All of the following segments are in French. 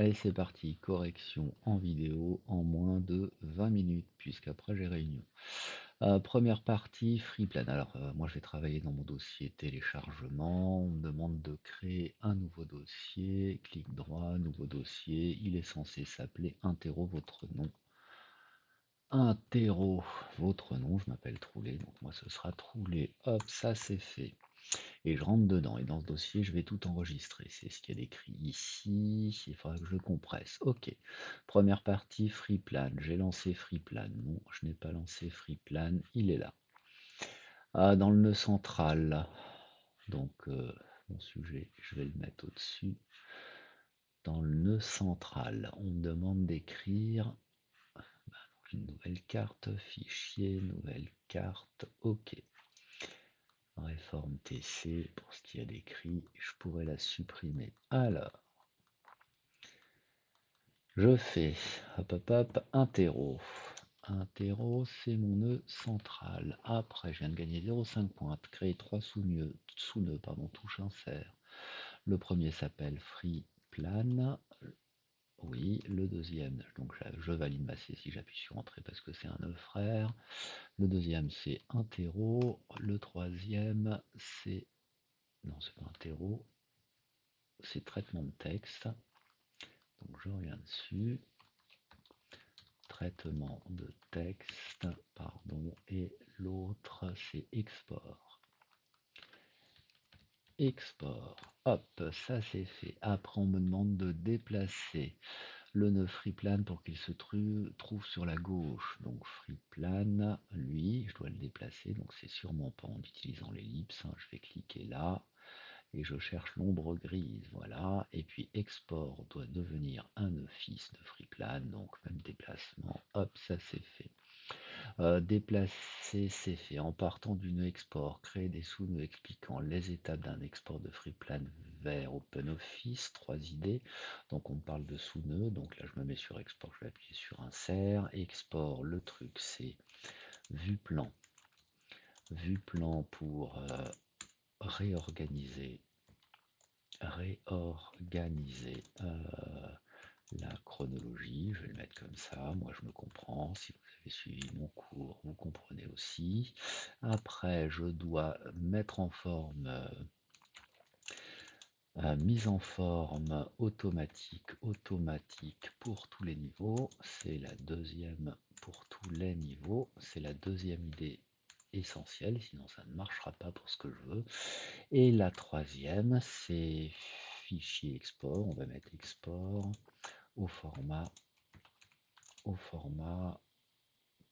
Allez, c'est parti. Correction en vidéo en moins de 20 minutes, puisqu'après j'ai réunion. Première partie, FreePlan. Alors, moi je vais travailler dans mon dossier téléchargement. On me demande de créer un nouveau dossier. Clic droit, nouveau dossier. Il est censé s'appeler Interro votre nom. Interro votre nom. Je m'appelle Troulet, donc moi ce sera Troulet. Hop, ça c'est fait. Et je rentre dedans, et dans ce dossier, je vais tout enregistrer. C'est ce qu'il y a écrit ici, il faudra que je le compresse. Ok, première partie, FreePlan. J'ai lancé FreePlan. Non, je n'ai pas lancé FreePlan, il est là. Dans le nœud central, donc mon sujet, je vais le mettre au-dessus. Dans le nœud central, on me demande d'écrire une nouvelle carte, fichier, nouvelle carte, ok. Réforme TC, pour ce qu'il y a d'écrit, je pourrais la supprimer. Alors, je fais, hop hop hop, interro. Interro, c'est mon nœud central. Après, je viens de gagner 0,5 points, créer 3 sous-nœuds, touche insert. Le premier s'appelle FreePlan. Oui, le deuxième, donc je valide ma saisie, j'appuie sur Entrée parce que c'est un nœud frère. Le deuxième, c'est interro. Le troisième, c'est... Non, c'est pas interro. C'est traitement de texte. Donc je reviens dessus. Traitement de texte, pardon. Et l'autre, c'est export. Export. Hop, ça c'est fait. Après, on me demande de déplacer le nœud FreePlan pour qu'il se trouve sur la gauche. Donc FreePlan, lui, je dois le déplacer. Donc c'est sûrement pas en utilisant l'ellipse. Je vais cliquer là. Et je cherche l'ombre grise, voilà, et puis export doit devenir un office de FreePlan, donc même déplacement, hop, ça c'est fait. Déplacer, c'est fait. En partant du nœud export, créer des sous-nœuds expliquant les étapes d'un export de FreePlan vers OpenOffice, 3 idées. Donc on parle de sous-nœuds, donc là je me mets sur export, je vais appuyer sur insert, export, le truc c'est vue plan pour réorganiser la chronologie, je vais le mettre comme ça, moi je me comprends, si vous avez suivi mon cours, vous comprenez aussi. Après, je dois mettre en forme, mise en forme automatique pour tous les niveaux, c'est la deuxième pour tous les niveaux, c'est la deuxième idée essentielle, sinon ça ne marchera pas pour ce que je veux. Et la troisième, c'est fichier export. On va mettre export au format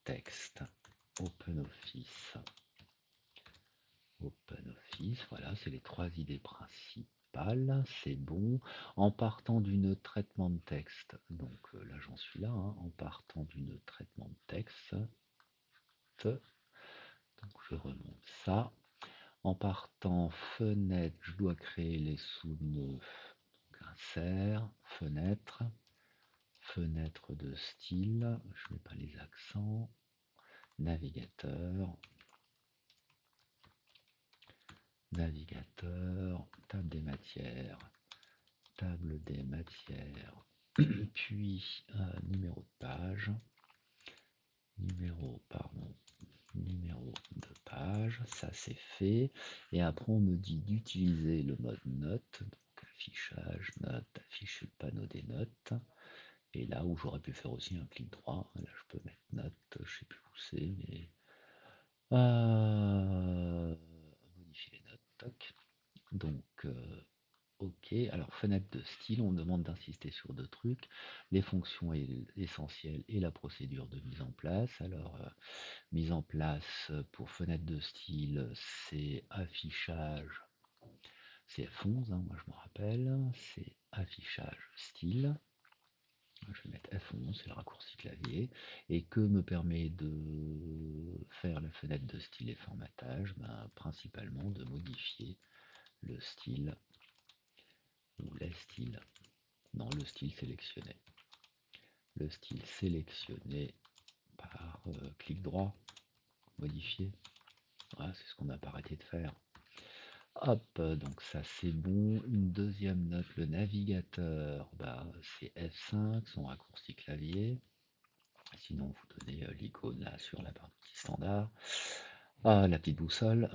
texte. OpenOffice. OpenOffice, voilà, c'est les 3 idées principales. C'est bon. En partant d'une traitement de texte, donc là j'en suis là, en partant d'une traitement de texte, donc je remonte ça. En partant fenêtre, je dois créer les sous-nœuds. Insert, fenêtre, fenêtre de style, je ne mets pas les accents, navigateur, table des matières, puis numéro de page, numéro de page, ça c'est fait. Et après on me dit d'utiliser le mode note, donc affichage, note, afficher le panneau des notes. Et là où j'aurais pu faire aussi un clic droit, là je peux mettre note, je sais plus où c'est, mais modifier les notes, toc. Donc ok, alors fenêtre de style, on me demande d'insister sur 2 trucs, les fonctions essentielles et la procédure de mise en place. Alors mise en place pour fenêtre de style, c'est affichage, c'est F11, moi je me rappelle, c'est affichage style. Je vais mettre F11, c'est le raccourci clavier. Et que me permet de faire la fenêtre de style et formatage? Principalement de modifier le style ou les styles. Non, le style sélectionné. Le style sélectionné par clic droit, modifier. Voilà, c'est ce qu'on n'a pas arrêté de faire. Hop, donc ça c'est bon. Une deuxième note, le navigateur, bah, c'est F5, son raccourci clavier. Sinon, vous donnez l'icône là sur la partie standard. La petite boussole,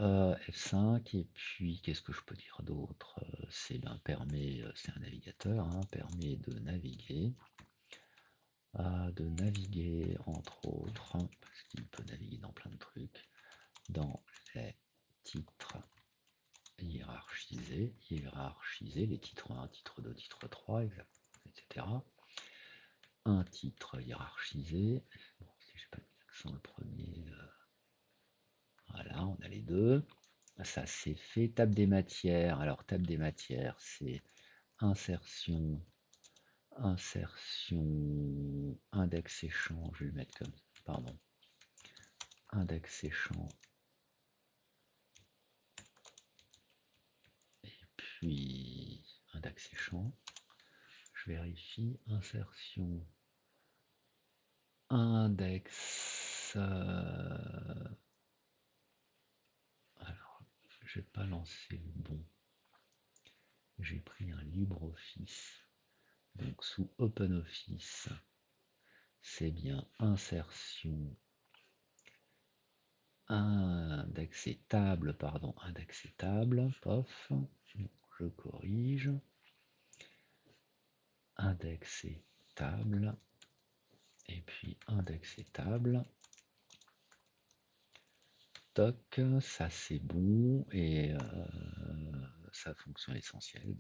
F5. Et puis, qu'est-ce que je peux dire d'autre? C'est ben, permet, c'est un navigateur, hein, permet de naviguer entre autres, hein, parce qu'il peut naviguer dans plein de trucs, dans les titres hiérarchisés, les titres 1, titre 2, titre 3, etc. Un titre hiérarchisé. Bon, si j'ai pas mis l'accent le premier, voilà, on a les deux. Ça c'est fait. Table des matières. Alors, table des matières, c'est insertion, index et champ. Je vais le mettre comme ça. Pardon. Index et champ. Et puis, index et champ. Je vérifie. Insertion, index. Alors, je vais pas lancer le bon. J'ai pris un LibreOffice. Donc, sous OpenOffice, c'est bien insertion, indexable, pardon, indexable, pof, je corrige, indexable, et puis indexable, toc, ça c'est bon, et sa fonction essentielle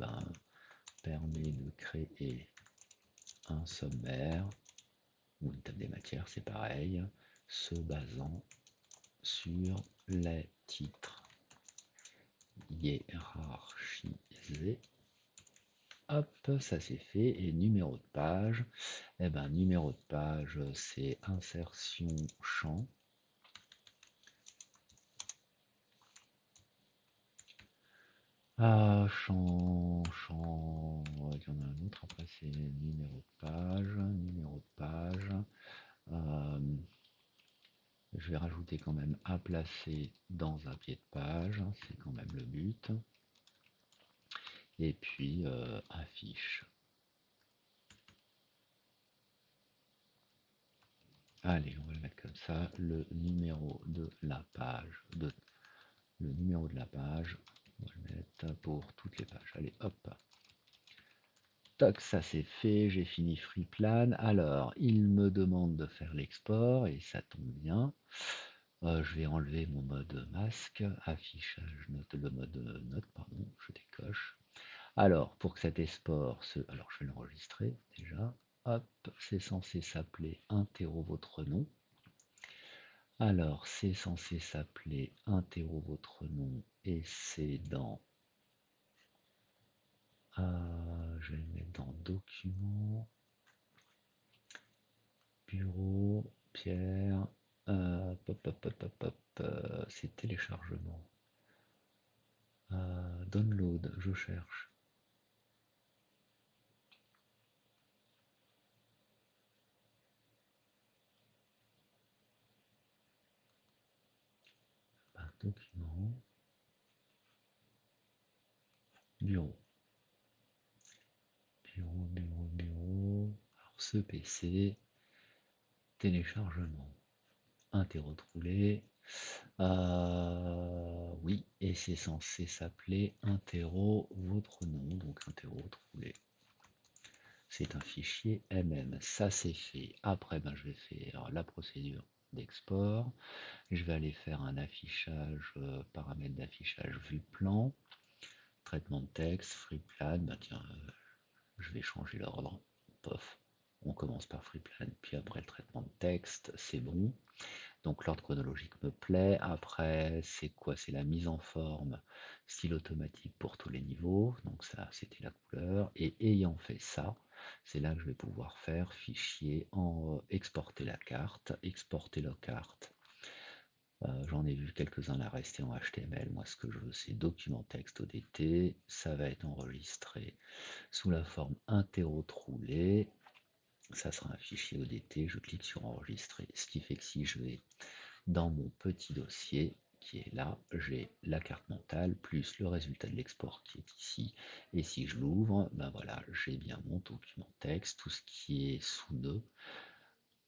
permet de créer un sommaire, ou une table des matières, c'est pareil, se basant sur les titres hiérarchisés. Hop, ça c'est fait. Et numéro de page, eh ben numéro de page, c'est insertion champ. Champ, il y en a un autre, après c'est numéro de page. Je vais rajouter quand même à placer dans un pied de page, c'est quand même le but. Et puis affiche. Allez, on va le mettre comme ça, le numéro de la page, on va le mettre pour toutes les pages. Allez, hop. Toc, ça c'est fait, j'ai fini FreePlan. Alors, il me demande de faire l'export, et ça tombe bien. Je vais enlever mon mode masque, affichage note, le mode note, pardon, je décoche. Alors, pour que cet export alors je vais l'enregistrer déjà. Hop, c'est censé s'appeler interro votre nom. Alors, c'est censé s'appeler interro votre nom, et c'est dans... je vais le mettre dans document, bureau, Pierre, c'est téléchargement. Download, je cherche. Document, bureau. Bureau. Alors, ce PC, téléchargement, interro roulé. Oui, et c'est censé s'appeler interro votre nom, donc interro roulé. C'est un fichier MM, ça c'est fait. Après, je vais faire la procédure d'export. Je vais aller faire un affichage, paramètre d'affichage vue plan, traitement de texte, FreePlan. Tiens, je vais changer l'ordre. Pof. On commence par FreePlan, puis après le traitement de texte, c'est bon. Donc l'ordre chronologique me plaît. Après, c'est quoi? C'est la mise en forme, style automatique pour tous les niveaux. Donc ça, c'était la couleur. Et ayant fait ça, c'est là que je vais pouvoir faire fichier, exporter la carte. J'en ai vu quelques-uns là rester en HTML. Moi, ce que je veux, c'est document texte ODT. Ça va être enregistré sous la forme interro-troulé. Ça sera un fichier ODT. Je clique sur enregistrer. Ce qui fait que si je vais dans mon petit dossier qui est là, j'ai la carte mentale plus le résultat de l'export qui est ici. Et si je l'ouvre, ben voilà, j'ai bien mon document texte, tout ce qui est sous nœud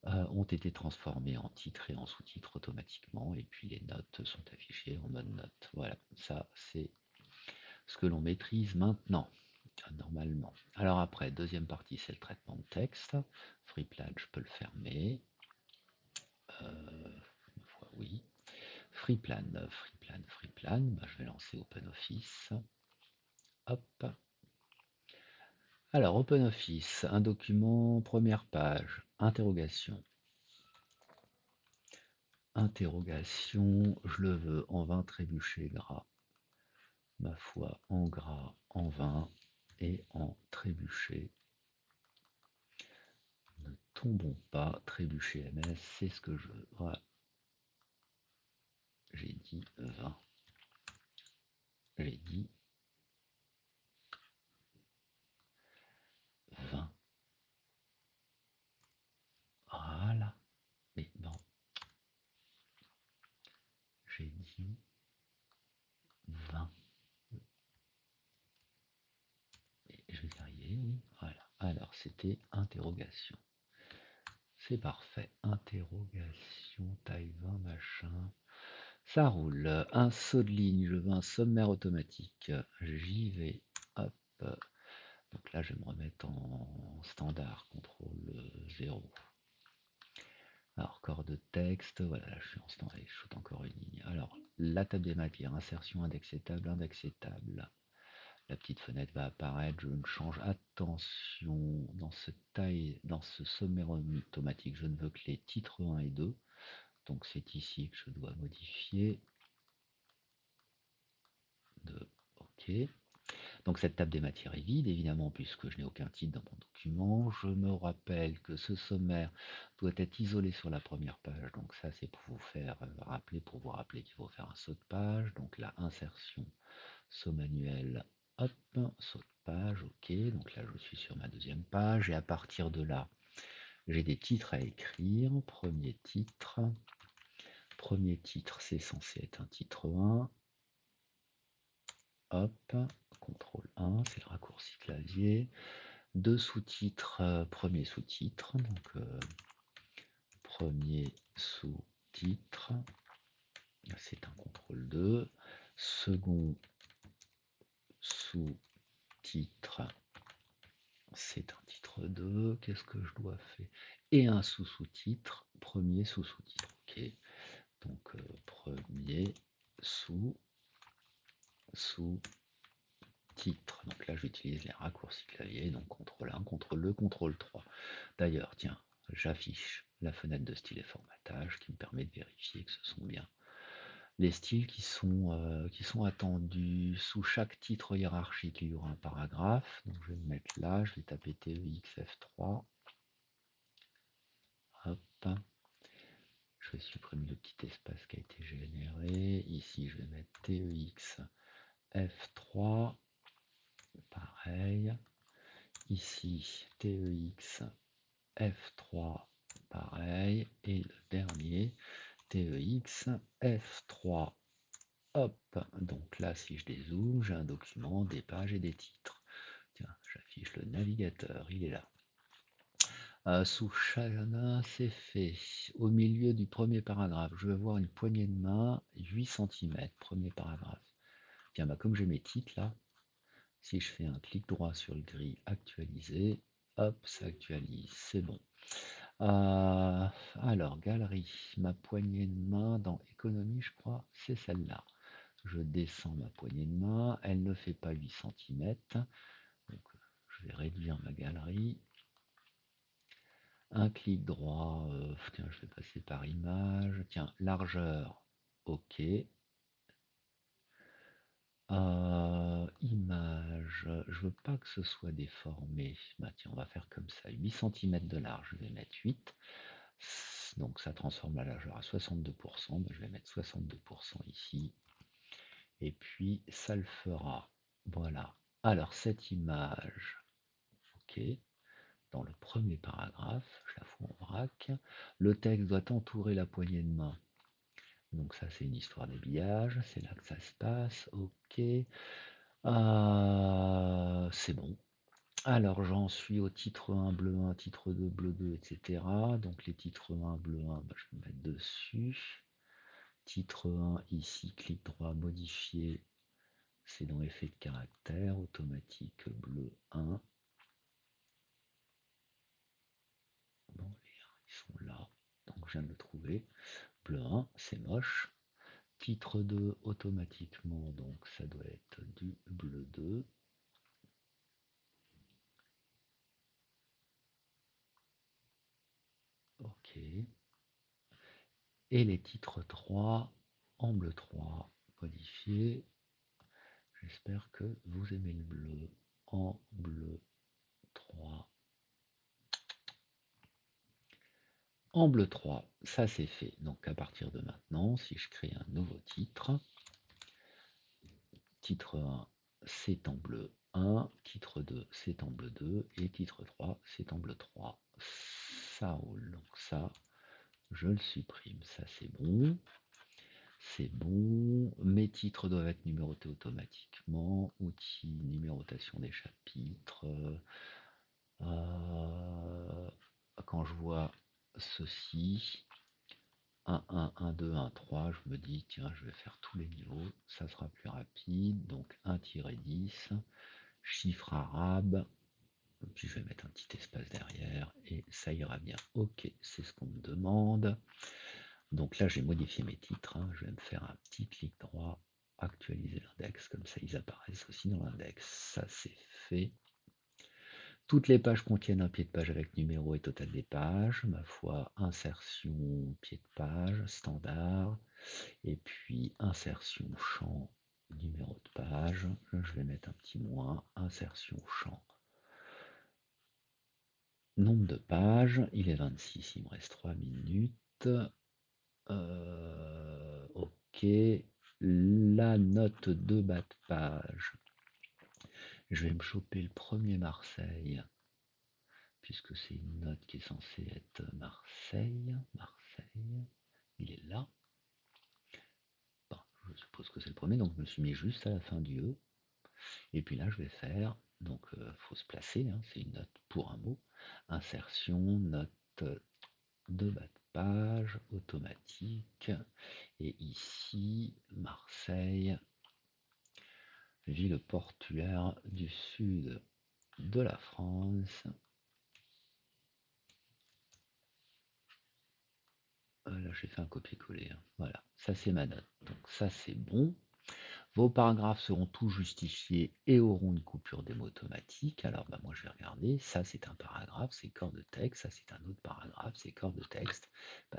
ont été transformés en titres et en sous-titres automatiquement, et puis les notes sont affichées en mode note. Voilà, ça c'est ce que l'on maîtrise maintenant, normalement. Alors après, deuxième partie, c'est le traitement de texte. FreePlan, je peux le fermer. Oui. FreePlan, FreePlan. Ben, je vais lancer OpenOffice. Hop. Alors, OpenOffice, un document, première page, interrogation. Interrogation, je le veux en 20 trébuchés gras. Ma foi, en gras, en 20 et en trébuchet. Ne tombons pas, trébuchet MS, c'est ce que je veux. Voilà. J'ai dit 20. J'ai dit 20. Voilà. Mais non. J'ai dit 20. Et je vais y arriver, oui. Voilà. Alors, c'était interrogation. C'est parfait. Interrogation, taille 20, machin. Ça roule. Un saut de ligne, je veux un sommaire automatique. J'y vais. Hop. Donc là, je vais me remettre en standard, contrôle 0. Alors, corps de texte, voilà, là, je suis en standard, je shoot encore une ligne. Alors, la table des matières, insertion, indexé table, indexé table. La petite fenêtre va apparaître, je me change. Attention, dans ce sommaire automatique, je ne veux que les titres 1 et 2. Donc c'est ici que je dois modifier. OK. Donc cette table des matières est vide, évidemment, puisque je n'ai aucun titre dans mon document. Je me rappelle que ce sommaire doit être isolé sur la première page. Donc ça, c'est pour vous faire rappeler, pour vous rappeler qu'il faut faire un saut de page. Donc la insertion, saut manuel, hop, saut de page, OK. Donc là, je suis sur ma deuxième page. Et à partir de là, j'ai des titres à écrire. Premier titre, c'est censé être un titre 1. Hop, CTRL 1, c'est le raccourci clavier. Deux sous-titres, premier sous-titre, donc premier sous-titre, c'est un CTRL 2. Second sous-titre, c'est un titre 2. Qu'est-ce que je dois faire? Et un sous-sous-titre, premier sous-sous-titre. OK. Donc premier sous-titre. Donc là, j'utilise les raccourcis clavier, donc CTRL 1, CTRL 2, CTRL 3. D'ailleurs, tiens, j'affiche la fenêtre de style et formatage qui me permet de vérifier que ce sont bien les styles qui sont attendus. Sous chaque titre hiérarchique, il y aura un paragraphe. Donc je vais me mettre là, je vais taper TEXF3. Hop. Je vais supprimer le petit espace qui a été généré. Ici, je vais mettre TEXF3. Pareil. Ici, TEXF3. Pareil. Et le dernier, TEXF3. Hop, donc là, si je dézoome, j'ai un document, des pages et des titres. Tiens, j'affiche le navigateur, il est là. Sous chacun, c'est fait. Au milieu du premier paragraphe, je vais voir une poignée de main, 8 cm, premier paragraphe. Tiens, bah, comme j'ai mes titres là, si je fais un clic droit sur le gris actualiser, hop, ça actualise, c'est bon. Alors, galerie, ma poignée de main dans économie, je crois, c'est celle-là. Je descends ma poignée de main, elle ne fait pas 8 cm, donc je vais réduire ma galerie. Un clic droit, tiens, je vais passer par image, tiens, largeur, OK. Image, je veux pas que ce soit déformé. Bah tiens, on va faire comme ça, 8 cm de large, je vais mettre 8. Donc ça transforme la largeur à 62%, bah, je vais mettre 62% ici. Et puis ça le fera. Voilà. Alors cette image, OK, dans le premier paragraphe, je la fous en vrac. Le texte doit entourer la poignée de main Donc ça, c'est une histoire d'habillage. C'est là que ça se passe. Ok. C'est bon. Alors, j'en suis au titre 1, bleu 1, titre 2, bleu 2, etc. Donc, les titres 1, bleu 1, bah, je vais me mettre dessus. Titre 1, ici, clic droit, modifier. C'est dans effet de caractère, automatique, bleu 1. Bon, ils sont là. Donc, je viens de le trouver. Bleu 1, c'est moche. Titre 2, automatiquement, donc ça doit être du bleu 2. Ok. Et les titres 3 en bleu 3 modifié. J'espère que vous aimez le bleu en bleu 3. En bleu 3, ça c'est fait. Donc à partir de maintenant, si je crée un nouveau titre, titre 1 c'est en bleu 1, titre 2 c'est en bleu 2 et titre 3 c'est en bleu 3. Ça roule. Donc ça, je le supprime. Ça c'est bon. C'est bon. Mes titres doivent être numérotés automatiquement. Outils, numérotation des chapitres. Quand je vois ceci, 1, 1, 1, 2, 1, 3, je me dis, tiens, je vais faire tous les niveaux. Ça sera plus rapide. Donc 1-10, chiffre arabe. Puis je vais mettre un petit espace derrière et ça ira bien. Ok, c'est ce qu'on me demande. Donc là, j'ai modifié mes titres. Je vais me faire un petit clic droit, actualiser l'index, comme ça ils apparaissent aussi dans l'index. Ça, c'est fait. Toutes les pages contiennent un pied de page avec numéro et total des pages. Ma foi, insertion, pied de page, standard. Et puis insertion champ, numéro de page. Je vais mettre un petit moins. Insertion champ. Nombre de pages, il est 26, il me reste 3 minutes. Ok, la note de bas de page. Je vais me choper le premier Marseille, puisque c'est une note qui est censée être Marseille. Marseille, il est là. Bon, je suppose que c'est le premier, donc je me suis mis juste à la fin du E. Et puis là, je vais faire, donc faut se placer, c'est une note pour un mot. Insertion, note de bas de page, automatique. Et ici, Marseille, ville portuaire du sud de la France. Là, j'ai fait un copier-coller. Voilà, ça c'est ma note. Donc ça c'est bon. Vos paragraphes seront tous justifiés et auront une coupure des mots automatique. Alors moi je vais regarder. Ça c'est un paragraphe, c'est corps de texte. Ça c'est un autre paragraphe, c'est corps de texte.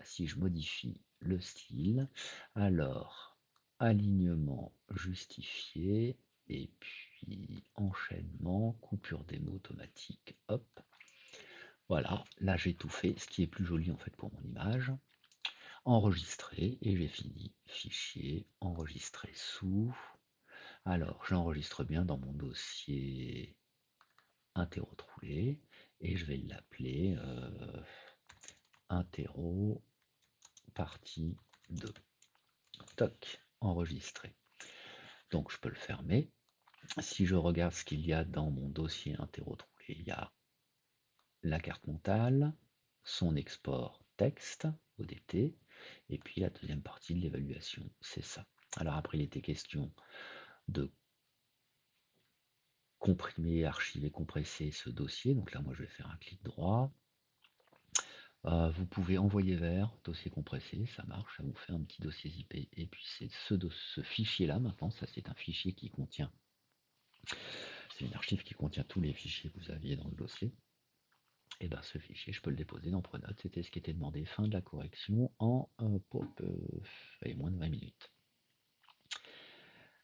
Si je modifie le style, alors alignement justifié et puis enchaînement, coupure des mots automatique. Hop. Voilà, là j'ai tout fait, ce qui est plus joli en fait pour mon image. Enregistrer et j'ai fini. Fichier, enregistrer sous. Alors j'enregistre bien dans mon dossier interro-troulé et je vais l'appeler interro partie 2. Toc, enregistré. Donc je peux le fermer. Si je regarde ce qu'il y a dans mon dossier interro-troulé, il y a la carte mentale, son export texte, ODT, et puis la deuxième partie de l'évaluation, c'est ça. Alors après, il était question de comprimer, archiver, compresser ce dossier. Donc là, moi, je vais faire un clic droit. Vous pouvez envoyer vers, dossier compressé, ça marche, ça vous fait un petit dossier zip. Et puis c'est ce fichier-là maintenant, ça c'est un fichier qui contient, c'est une archive qui contient tous les fichiers que vous aviez dans le dossier. Et bien ce fichier, je peux le déposer dans Pronote. C'était ce qui était demandé. Fin de la correction en moins de 20 minutes.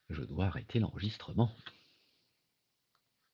Je dois arrêter l'enregistrement.